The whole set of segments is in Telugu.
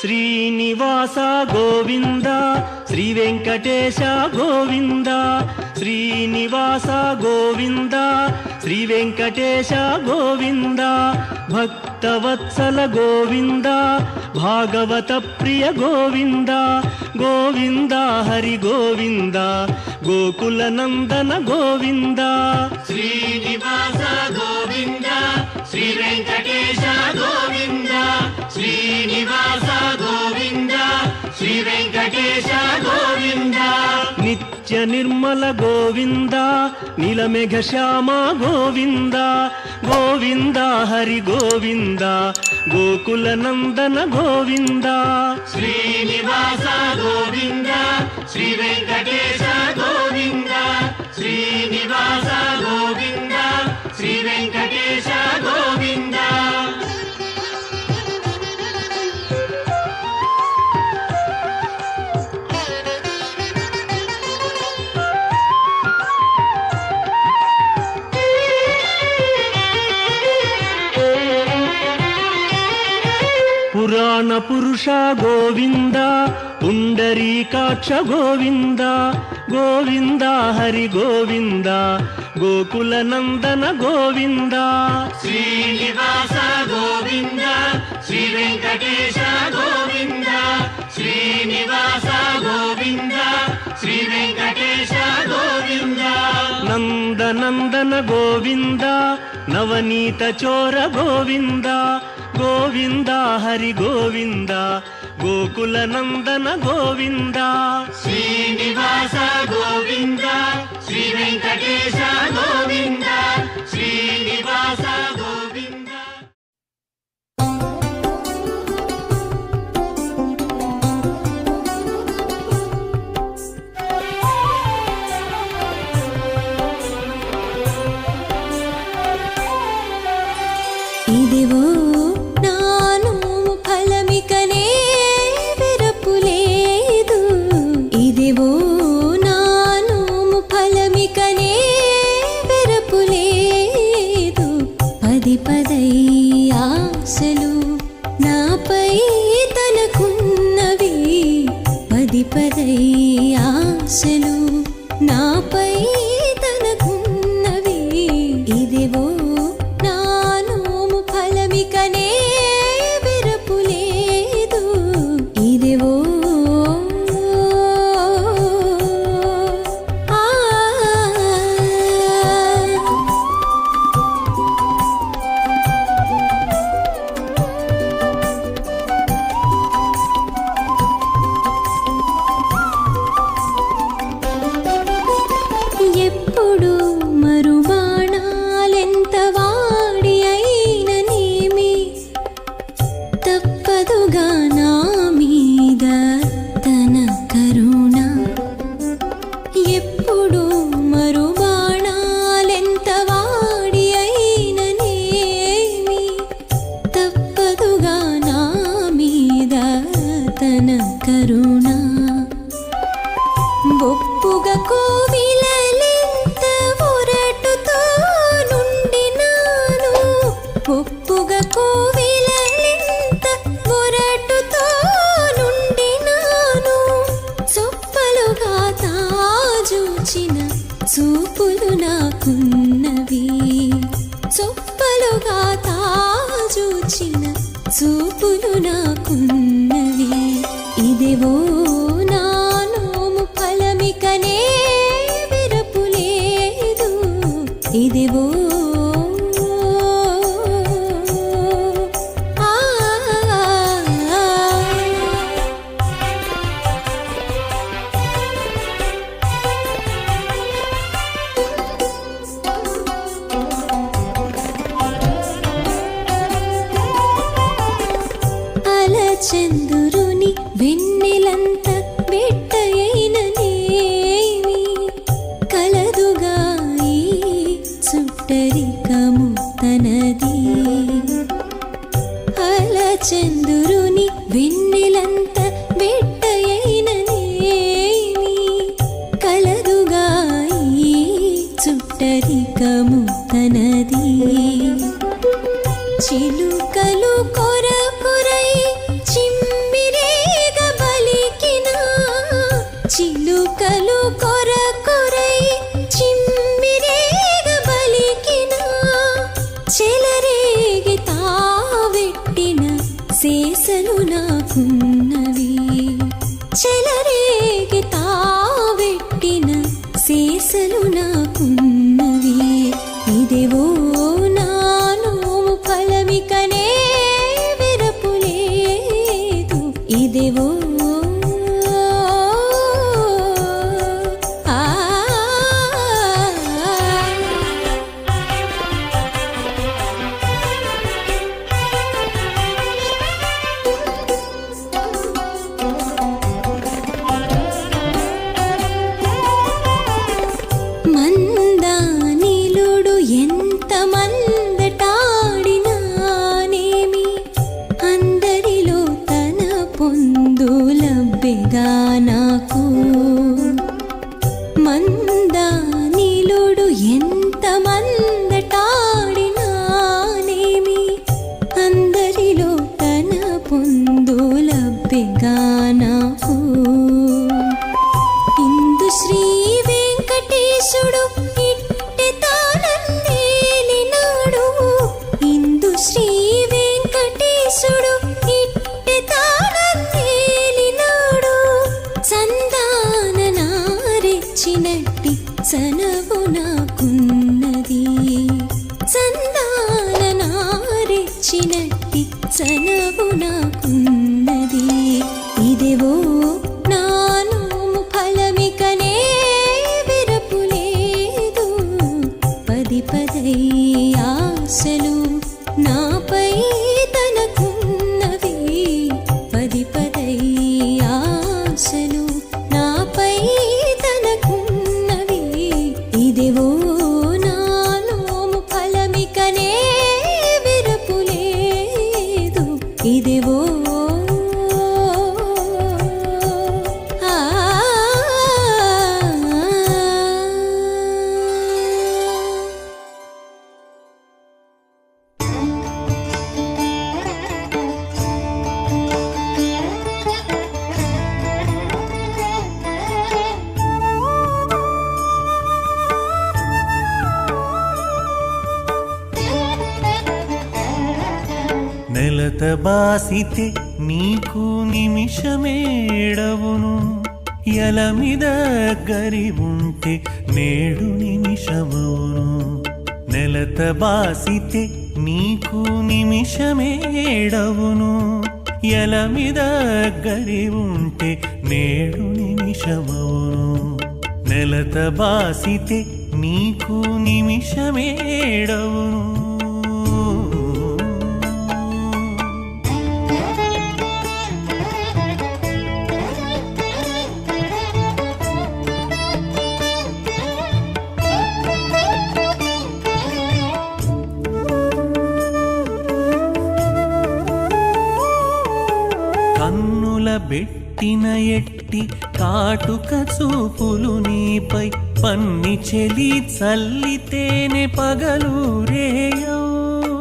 శ్రీనివాస గోవింద శ్రీ వెంకటేశ గోవింద శ్రీనివాస గోవింద శ్రీ వెంకటేశ గోవింద భక్తవత్సల గోవింద భాగవత ప్రియ గోవింద గోవింద హరి గోవింద గోకుల నందన గోవింద శ్రీనివాస గోవింద శ్రీ వెంకటేశ గోవింద శ్రీనివాస గోవింద శ్రీ వెంకటేశ గోవింద నిత్య నిర్మల గోవింద నీలమేఘ శ్యామ గోవింద గోవింద హరి గోవింద గోకుల నందన గోవింద శ్రీనివాస గోవింద శ్రీ వెంకటేశ గోవింద శ్రీనివాస గోవింద శ్రీ వెంకటేశ గోవింద పురాణ పురుష గోవింద పుండరీకాక్ష గోవింద గోవింద హరి గోవింద గోకుల నందన గోవింద శ్రీనివాస గోవింద శ్రీ వెంకటేశ గోవింద శ్రీనివాస గోవింద శ్రీ వెంకటేశ గోవింద నందనందన గోవింద నవనీత చోర గోవింద గోవింద హరి గోవింద గోకుల నందన గోవింద శ్రీనివాస గోవింద శ్రీ వెంకటేశ గోవింద శ్రీనివాస గోవింద ఇదివో నాను ఫలమికనే విరపులేదు ఇదివో నాను ఫలమికనే విరపులేదు పది పదై ఆశలు నాపై తనకున్నవి పది పదై ఆశలు నాపై తనకున్నవి ఇదివో ఫలమికనే విరపులేదు ఇదివో ఎప్పుడు మరుబాణాలెంత వాడి అయిననేమి తప్పదుగా నా మీద తన కరుణ ఎప్పుడు మరుబాణాలెంత వాడి అయిననేమి తప్పదుగా నా మీద తన కరుణ బొప్పుగా కోవిలలెంత ఒరటుతో నుండినాను బొప్పుగా కోవిలలెంత ఒరటుతో నుండినాను చొప్పలుగా తాజూచిన చూపులు నాకున్నవి చొప్పలుగా తాజూచిన చూపులు నాకున్నవి ఇదివో నానోము ఫలమికనే విరపులేదు ఇదివో చుట్టరికము తనది అలచందురుని వెన్నెలంత వెట్టయైననేమి కలదుగా ఈ చుట్టరికము తనది చిలుకలు కొరకొరై చిమ్మిరేగ బలికిన చిలుకలు కొరకొరై చిమ్మిరేగ బలికిన చెలరేగి తావెట్టిన శేషలు నాకున్నవి చెలరేగి తావెట్టిన శేషలు నాకున్నవి ఇదేవో నానోము ఫలమికనే విరపులేదు ఇదేవో మందానిలుడు ఎంత మందటాడినానేమి అందరిలో తన పొందు లబ్బెగా నాకు మందానిలుడు ఎంత మందటాడినానేమి అందరిలో తన పొందు లబ్బెగా నాకు ఇందు శ్రీ వెంకటేశుడు ఇట్టె తానందేలినాడు ఇందు శ్రీ వెంకటేశుడు ఇట్టె తానందేలినాడు సందాన నారెచ్చినట్టి సనవు నాకున్నది సందాన నారెచ్చినట్టి సనవు నాకున్నది ఇదేవో నానోము ఫలమికనే విరపులేదు పది పదై ఆశలు నాపై తనకున్నవి పది పదై ఆశలు నాపై తనకున్నవి ఇదేవో నానోము ఫలమికనే విరపులేదు ఇదేవో నెలత బాసితే నీకు నిమిషమేడవును ఎలమిద గరి ఉంటే నేడు నిమిషమవును నెలత బాసితే నీకు నిమిషమేడవును ఎలమిద గరి ఉంటే నేడు నిమిషమవును నెలత బాసితే నీకు నిమిషమేడవును కన్నుల బెట్టిన ఎట్టి కాటుక చూపులు నీపై పన్ని చెలి చల్లితేనే పగలు రేయవు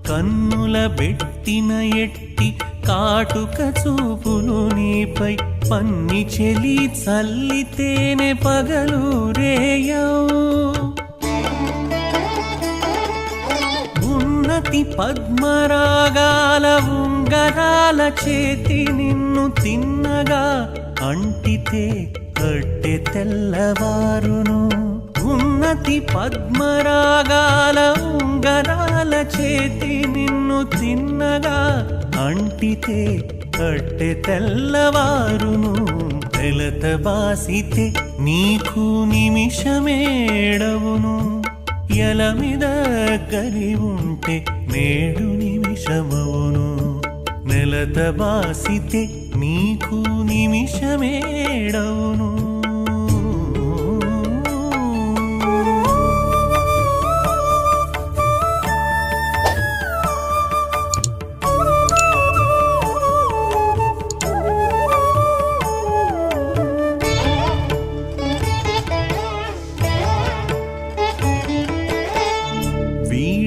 కన్నుల బెట్టిన ఎట్టి కాటుక చూపులు నీపై పన్ని చెలి చల్లితేనే పగలు రేయవు ఉన్నతి పద్మరాగాల ఉంగరాల చేతి నిన్ను తిన్నగా అంటితే కట్టె తెల్లవారును ఉన్నతి పద్మరాగాల ఉంగరాల చేతి నిన్ను తిన్నగా అంటితే కట్టె తెల్లవారును నెలత బాసితే నీకు నిమిషమేడవును ఎలమిద గరి ఉంటే నేడు నిమిషమవును నెలత బాసితే నీకు నిమిషమేడవును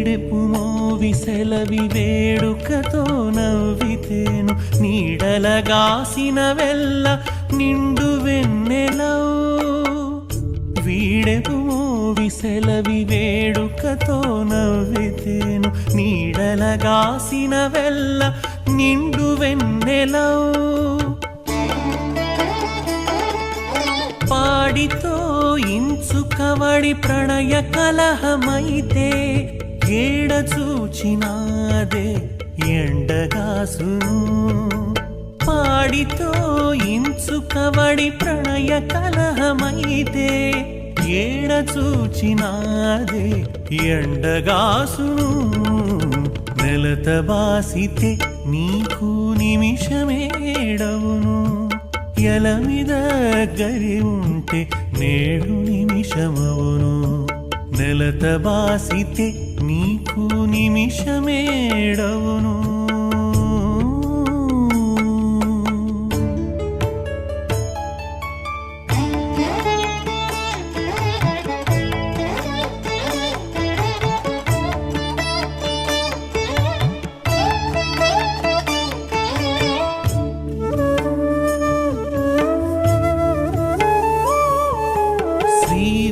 వీడెపు మోవి సెలవి వేడుకతో నవ్వితేను నీడలగాసిన వెల్ల నిండు వెన్నెలవు వీడెపు మోవి సెలవి వేడుకతో నవ్వితేను నీడలగాసిన వెల్ల నిండు వెన్నెలవు పాడితో ఇంచుకవడి ప్రణయ కలహమైతే ఏడ చూచినాదే ఎండగాసును పాడితో ఇంచుకవడి ప్రణయ కలహమైతే ఏడ చూచినాదే ఎండగాసును నెలత బాసితే నీకు నిమిషమేడవును ఎలమిద గరి ఉంటే నేడు నిమిషమవును నెలత బాసితే నీకు నిమిషమేడవును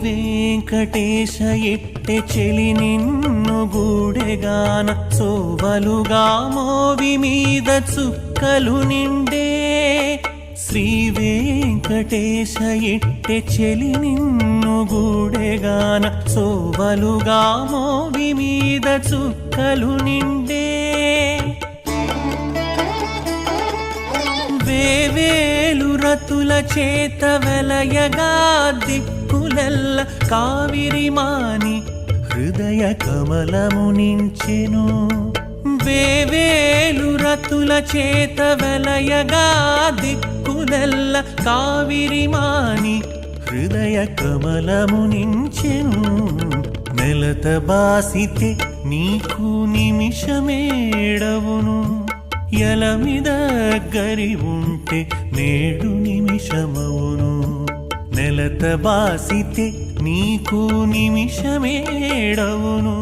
వెంకటేశ ఎట్టె చెలి నిన్ను గూడెగాన సోవలుగా మోవి మీద చుక్కలు నిండే శ్రీ వెంకటేశ ఎట్టె చెలి నిన్ను గూడెగాన సోవలుగా మోవి మీద చుక్కలు నిండే వేవేలు రతుల చేత వెలయగా దిక్కులెల్ల కావిరి మాని హృదయ కమలము నించెను వేవేలు రతుల చేత వెలయగా దిక్కులెల్ల కావిరి మాని హృదయ కమలము నించెను నెలత బాసితే నీకు నిమిషమేడవును ఎలమిద గరి ఉంటే నేడు నిమిషమవును నెలత బాసితే నీకు నిమిషమేడవును